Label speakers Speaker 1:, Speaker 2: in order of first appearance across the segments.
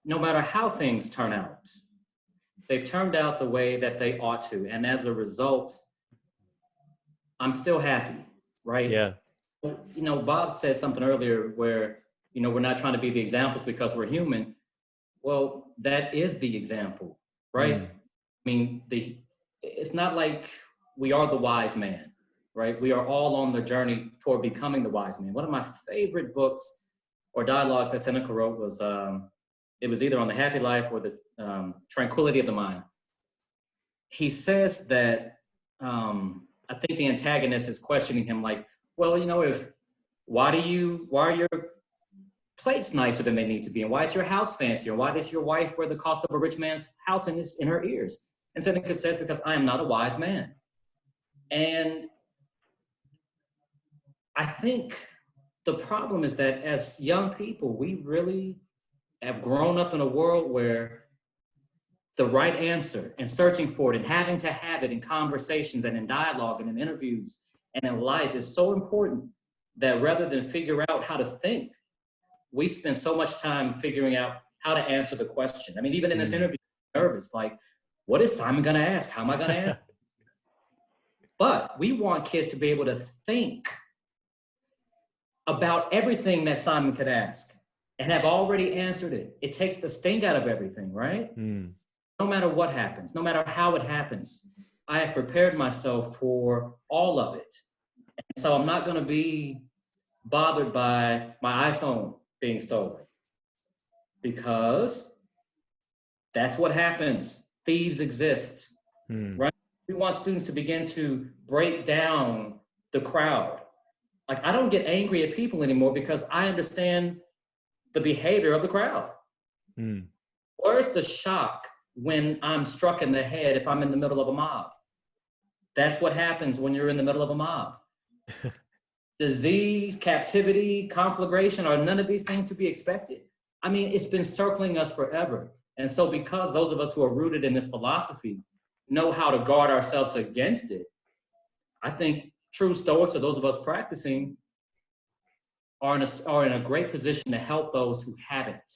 Speaker 1: no matter how things turn out, they've turned out the way that they ought to. And as a result, I'm still happy, right?
Speaker 2: Yeah.
Speaker 1: You know, Bob said something earlier where, you know, we're not trying to be the examples because we're human. Well, that is the example, right? I mean, it's not like we are the wise man, right? We are all on the journey toward becoming the wise man. One of my favorite books or dialogues that Seneca wrote was, it was either on the happy life or the tranquility of the mind. He says that, I think the antagonist is questioning him like, well, you know, why are your plates nicer than they need to be? And why is your house fancier? Why does your wife wear the cost of a rich man's house in her ears? And Seneca says, because I am not a wise man. And I think the problem is that as young people, we really have grown up in a world where the right answer and searching for it and having to have it in conversations and in dialogue and in interviews and in life is so important that rather than figure out how to think, we spend so much time figuring out how to answer the question. I mean, even in this interview, I'm nervous, like, what is Simon gonna ask? How am I gonna answer? But we want kids to be able to think about everything that Simon could ask and have already answered it. It takes the sting out of everything, right? No matter what happens, no matter how it happens, I have prepared myself for all of it. And so I'm not going to be bothered by my iPhone being stolen because that's what happens. Thieves exist, right? We want students to begin to break down the crowd. Like, I don't get angry at people anymore because I understand the behavior of the crowd. Where's the shock when I'm struck in the head if I'm in the middle of a mob? That's what happens when you're in the middle of a mob. Disease, captivity, conflagration, are none of these things to be expected? I mean, it's been circling us forever. And so because those of us who are rooted in this philosophy know how to guard ourselves against it, I think true Stoics, or those of us practicing, are in a great position to help those who haven't.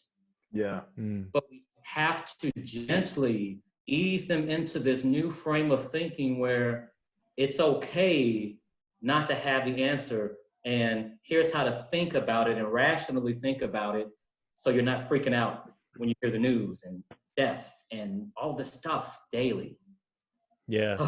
Speaker 3: Yeah.
Speaker 1: But we have to gently ease them into this new frame of thinking where it's okay not to have the answer, and here's how to think about it and rationally think about it so you're not freaking out when you hear the news and death and all this stuff daily.
Speaker 2: Yeah.